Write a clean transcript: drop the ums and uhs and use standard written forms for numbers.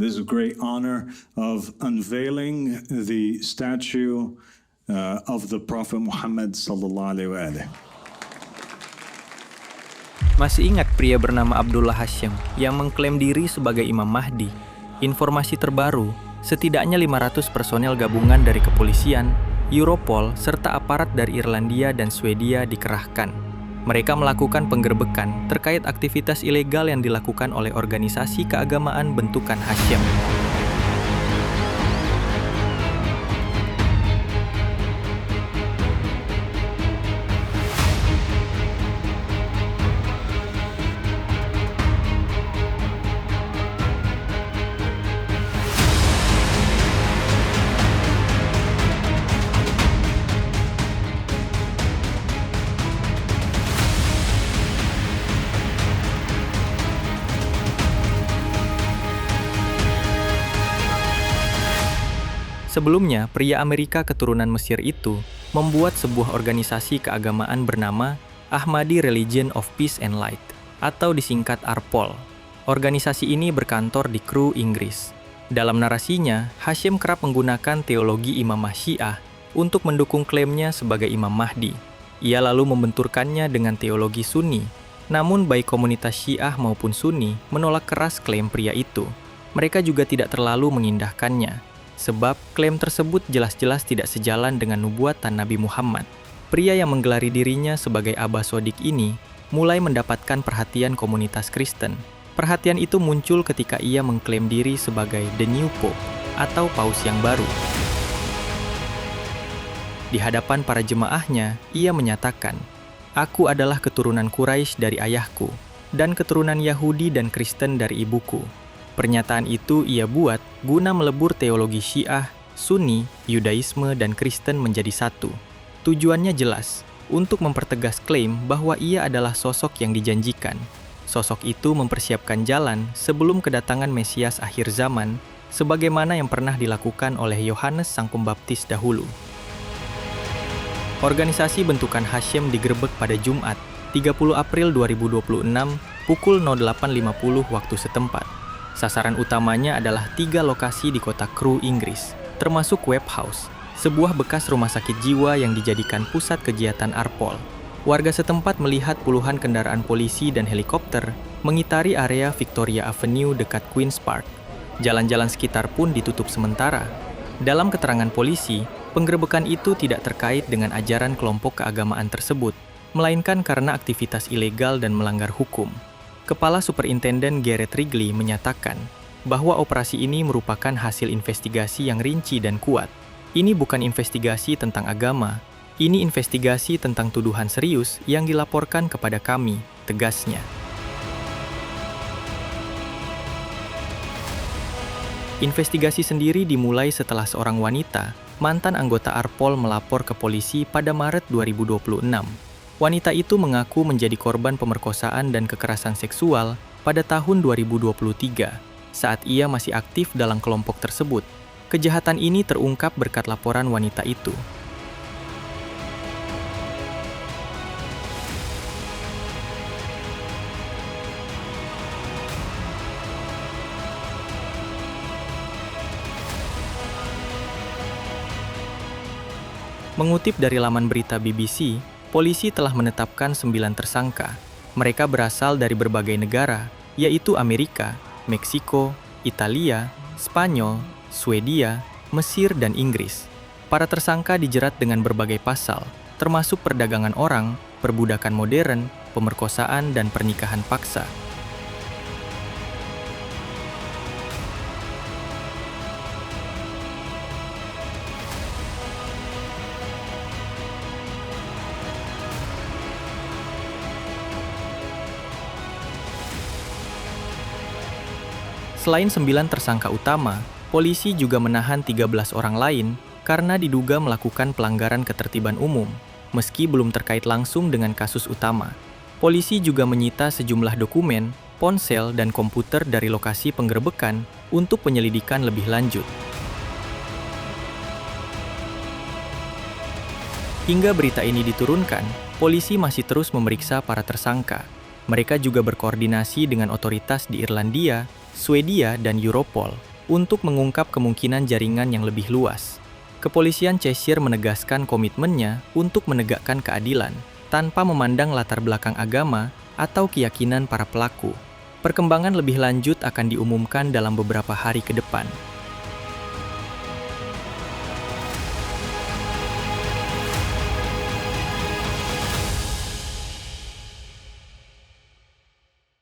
this great honor of unveiling the statue of the Prophet Muhammad sallallahu alaihi wasallam. Masih ingat pria bernama Abdullah Hashim yang mengklaim diri sebagai Imam Mahdi? Informasi terbaru, setidaknya 500 personel gabungan dari kepolisian, Europol, serta aparat dari Irlandia dan Swedia dikerahkan. Mereka melakukan penggerbekan terkait aktivitas ilegal yang dilakukan oleh organisasi keagamaan bentukan Hashim. Sebelumnya, pria Amerika keturunan Mesir itu membuat sebuah organisasi keagamaan bernama Ahmadi Religion of Peace and Light, atau disingkat ARPOL. Organisasi ini berkantor di Crewe, Inggris. Dalam narasinya, Hashim kerap menggunakan teologi imamah Syiah untuk mendukung klaimnya sebagai Imam Mahdi. Ia lalu membenturkannya dengan teologi Sunni. Namun baik komunitas Syiah maupun Sunni menolak keras klaim pria itu. Mereka juga tidak terlalu mengindahkannya, sebab klaim tersebut jelas-jelas tidak sejalan dengan nubuatan Nabi Muhammad. Pria yang menggelari dirinya sebagai Abba Shodiq ini mulai mendapatkan perhatian komunitas Kristen. Perhatian itu muncul ketika ia mengklaim diri sebagai The New Pope atau Paus yang baru. Di hadapan para jemaahnya, ia menyatakan, "Aku adalah keturunan Quraisy dari ayahku, dan keturunan Yahudi dan Kristen dari ibuku." Pernyataan itu ia buat guna melebur teologi Syiah, Sunni, Yudaisme, dan Kristen menjadi satu. Tujuannya jelas, untuk mempertegas klaim bahwa ia adalah sosok yang dijanjikan. Sosok itu mempersiapkan jalan sebelum kedatangan Mesias akhir zaman, sebagaimana yang pernah dilakukan oleh Yohanes Sang Pembaptis dahulu. Organisasi bentukan Hashim digerebek pada Jumat, 30 April 2026, pukul 08.50 waktu setempat. Sasaran utamanya adalah 3 lokasi di kota Crewe, Inggris, termasuk Webb House, sebuah bekas rumah sakit jiwa yang dijadikan pusat kegiatan ARPOL. Warga setempat melihat puluhan kendaraan polisi dan helikopter mengitari area Victoria Avenue dekat Queen's Park. Jalan-jalan sekitar pun ditutup sementara. Dalam keterangan polisi, penggerebekan itu tidak terkait dengan ajaran kelompok keagamaan tersebut, melainkan karena aktivitas ilegal dan melanggar hukum. Kepala Superintenden Gareth Wrigley menyatakan bahwa operasi ini merupakan hasil investigasi yang rinci dan kuat. Ini bukan investigasi tentang agama, ini investigasi tentang tuduhan serius yang dilaporkan kepada kami, tegasnya. Investigasi sendiri dimulai setelah seorang wanita, mantan anggota ARPOL, melapor ke polisi pada Maret 2026. Wanita itu mengaku menjadi korban pemerkosaan dan kekerasan seksual pada tahun 2023, saat ia masih aktif dalam kelompok tersebut. Kejahatan ini terungkap berkat laporan wanita itu. Mengutip dari laman berita BBC, polisi telah menetapkan 9 tersangka. Mereka berasal dari berbagai negara, yaitu Amerika, Meksiko, Italia, Spanyol, Swedia, Mesir, dan Inggris. Para tersangka dijerat dengan berbagai pasal, termasuk perdagangan orang, perbudakan modern, pemerkosaan, dan pernikahan paksa. Selain 9 tersangka utama, polisi juga menahan 13 orang lain karena diduga melakukan pelanggaran ketertiban umum, meski belum terkait langsung dengan kasus utama. Polisi juga menyita sejumlah dokumen, ponsel, dan komputer dari lokasi penggerebekan untuk penyelidikan lebih lanjut. Hingga berita ini diturunkan, polisi masih terus memeriksa para tersangka. Mereka juga berkoordinasi dengan otoritas di Irlandia, Swedia, dan Europol. untuk mengungkap kemungkinan jaringan yang lebih luas. Kepolisian Cheshire menegaskan komitmennya untuk menegakkan keadilan tanpa memandang latar belakang agama atau keyakinan para pelaku. Perkembangan lebih lanjut akan diumumkan dalam beberapa hari ke depan.